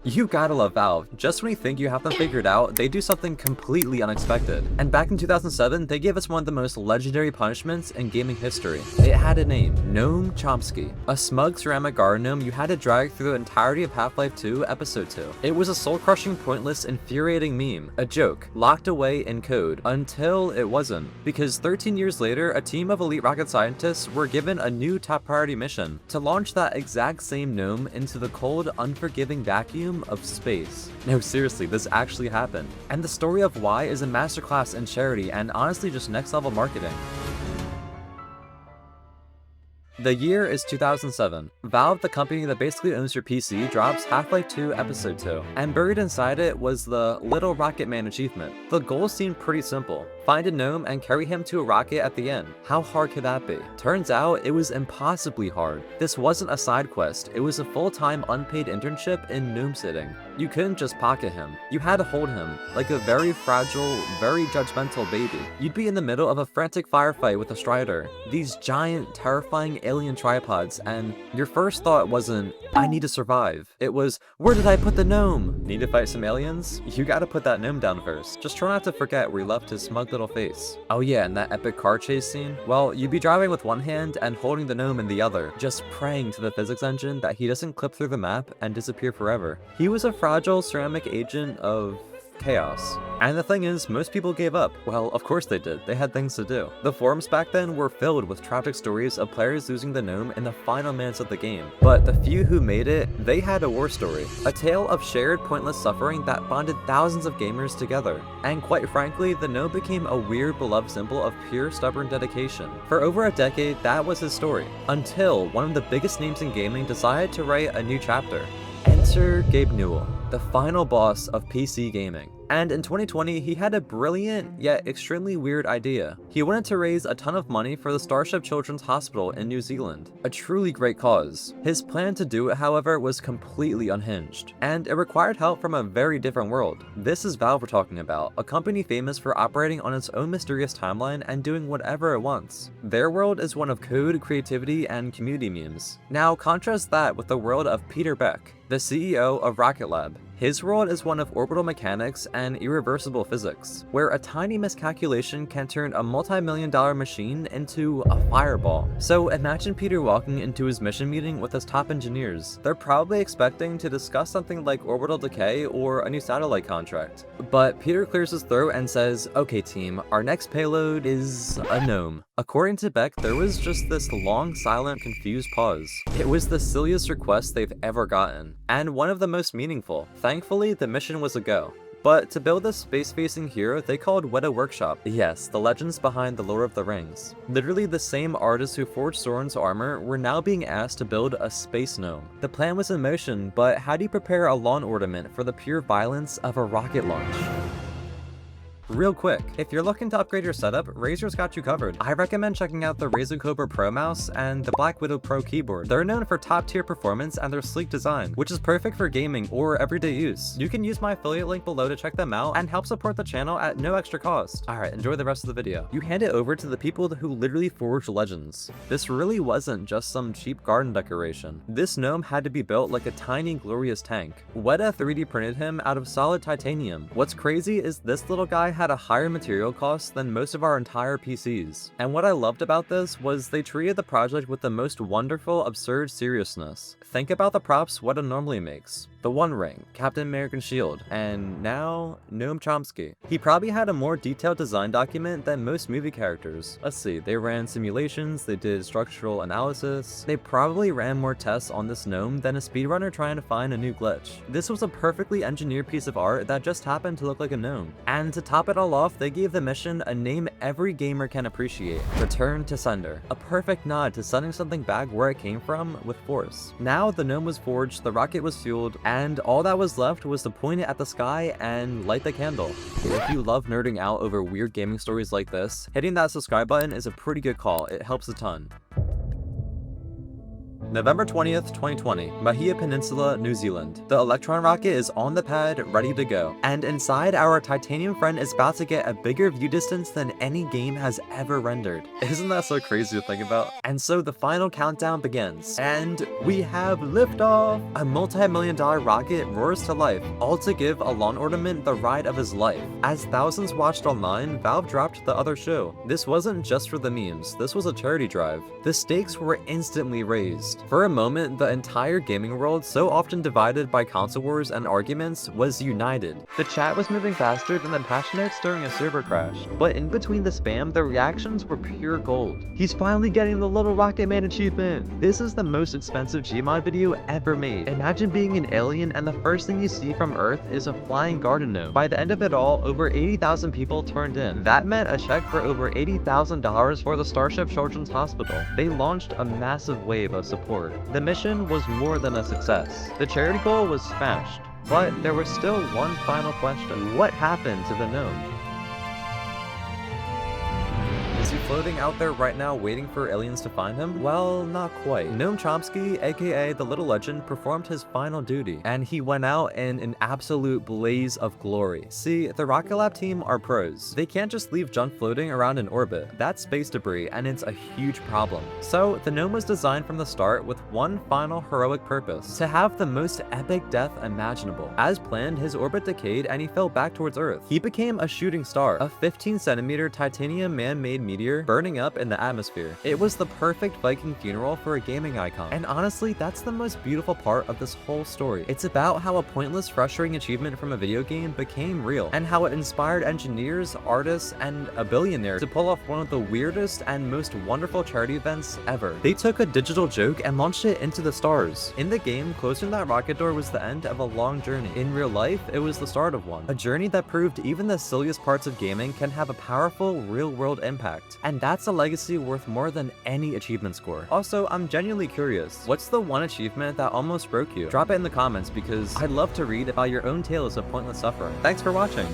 You gotta love Valve. Just when you think you have them figured out, they do something completely unexpected. And back in 2007, they gave us one of the most legendary punishments in gaming history. It had a name, Gnome Chompski, a smug ceramic garden gnome you had to drag through the entirety of Half-Life 2 Episode 2. It was a soul-crushing, pointless, infuriating meme, a joke, locked away in code, until it wasn't. Because 13 years later, a team of elite rocket scientists were given a new top priority mission, to launch that exact same gnome into the cold, unforgiving vacuum of space. No, seriously, this actually happened. And the story of why is a masterclass in charity and honestly just next level marketing. The year is 2007. Valve, the company that basically owns your PC, drops Half-Life 2 Episode 2, and buried inside it was the Little Rocket Man achievement. The goal seemed pretty simple. Find a gnome and carry him to a rocket at the end. How hard could that be? Turns out, it was impossibly hard. This wasn't a side quest, it was a full-time unpaid internship in gnome sitting. You couldn't just pocket him. You had to hold him, like a very fragile, very judgmental baby. You'd be in the middle of a frantic firefight with a Strider, these giant, terrifying alien tripods, and your first thought wasn't, I need to survive. It was, where did I put the gnome? Need to fight some aliens? You gotta put that gnome down first. Just try not to forget where he left his smug little face. Oh yeah, and that epic car chase scene? Well, you'd be driving with one hand and holding the gnome in the other, just praying to the physics engine that he doesn't clip through the map and disappear forever. He was a fragile ceramic agent of chaos. And the thing is, most people gave up. Well, of course they did. They had things to do. The forums back then were filled with tragic stories of players losing the gnome in the final minutes of the game. But the few who made it, they had a war story. A tale of shared pointless suffering that bonded thousands of gamers together. And quite frankly, the gnome became a weird beloved symbol of pure stubborn dedication. For over a decade, that was his story. Until one of the biggest names in gaming decided to write a new chapter. Enter Gabe Newell, the final boss of PC gaming. And in 2020, he had a brilliant, yet extremely weird idea. He wanted to raise a ton of money for the Starship Children's Hospital in New Zealand. A truly great cause. His plan to do it, however, was completely unhinged. And it required help from a very different world. This is Valve we're talking about, a company famous for operating on its own mysterious timeline and doing whatever it wants. Their world is one of code, creativity, and community memes. Now contrast that with the world of Peter Beck, the CEO of Rocket Lab. His world is one of orbital mechanics and irreversible physics, where a tiny miscalculation can turn a multi-million-dollar machine into a fireball. So imagine Peter walking into his mission meeting with his top engineers. They're probably expecting to discuss something like orbital decay or a new satellite contract. But Peter clears his throat and says, okay team, our next payload is a gnome. According to Beck, there was just this long, silent, confused pause. It was the silliest request they've ever gotten, and one of the most meaningful. Thankfully, the mission was a go. But to build this space-facing hero, they called Weta Workshop. Yes, the legends behind the Lord of the Rings. Literally the same artists who forged Sauron's armor were now being asked to build a space gnome. The plan was in motion, but how do you prepare a lawn ornament for the pure violence of a rocket launch? Real quick, if you're looking to upgrade your setup, Razer's got you covered. I recommend checking out the Razer Cobra Pro mouse and the Black Widow Pro keyboard. They're known for top tier performance and their sleek design, which is perfect for gaming or everyday use. You can use my affiliate link below to check them out and help support the channel at no extra cost. Alright, enjoy the rest of the video. You hand it over to the people who literally forged legends. This really wasn't just some cheap garden decoration. This gnome had to be built like a tiny glorious tank. Weta 3D printed him out of solid titanium. What's crazy is this little guy had a higher material cost than most of our entire PCs. And what I loved about this was they treated the project with the most wonderful, absurd seriousness. Think about the props Weta normally makes. The One Ring, Captain American Shield, and now, Gnome Chompski. He probably had a more detailed design document than most movie characters. Let's see, they ran simulations, they did structural analysis, they probably ran more tests on this gnome than a speedrunner trying to find a new glitch. This was a perfectly engineered piece of art that just happened to look like a gnome. And to top it all off, they gave the mission a name every gamer can appreciate: Return to Sender. A perfect nod to sending something back where it came from with force. Now the gnome was forged, the rocket was fueled, and all that was left was to point it at the sky and light the candle. If you love nerding out over weird gaming stories like this, hitting that subscribe button is a pretty good call. It helps a ton. November 20th, 2020, Mahia Peninsula, New Zealand. The Electron rocket is on the pad, ready to go. And inside, our titanium friend is about to get a bigger view distance than any game has ever rendered. Isn't that so crazy to think about? And so the final countdown begins. And we have liftoff! A multi-million-dollar rocket roars to life, all to give a lawn ornament the ride of his life. As thousands watched online, Valve dropped the other show. This wasn't just for the memes, this was a charity drive. The stakes were instantly raised. For a moment, the entire gaming world, so often divided by console wars and arguments, was united. The chat was moving faster than the passionates during a server crash, but in between the spam, the reactions were pure gold. He's finally getting the Little Rocket Man achievement! This is the most expensive Gmod video ever made. Imagine being an alien and the first thing you see from Earth is a flying garden gnome. By the end of it all, over 80,000 people turned in. That meant a check for over $80,000 for the Starship Children's Hospital. They launched a massive wave of support. The mission was more than a success. The charity goal was smashed. But there was still one final question. What happened to the gnome? Is he floating out there right now waiting for aliens to find him? Well, not quite. Gnome Chompski, aka the Little Legend, performed his final duty, and he went out in an absolute blaze of glory. See, the Rocket Lab team are pros. They can't just leave junk floating around in orbit. That's space debris, and it's a huge problem. So, the gnome was designed from the start with one final heroic purpose: to have the most epic death imaginable. As planned, his orbit decayed and he fell back towards Earth. He became a shooting star, a 15-centimeter titanium man-made meteor burning up in the atmosphere. It was the perfect Viking funeral for a gaming icon. And honestly, that's the most beautiful part of this whole story. It's about how a pointless, frustrating achievement from a video game became real, and how it inspired engineers, artists, and a billionaire to pull off one of the weirdest and most wonderful charity events ever. They took a digital joke and launched it into the stars. In the game, closing that rocket door was the end of a long journey. In real life, it was the start of one. A journey that proved even the silliest parts of gaming can have a powerful, real-world impact. And that's a legacy worth more than any achievement score. Also, I'm genuinely curious, what's the one achievement that almost broke you? Drop it in the comments because I'd love to read about your own tales of pointless suffering. Thanks for watching!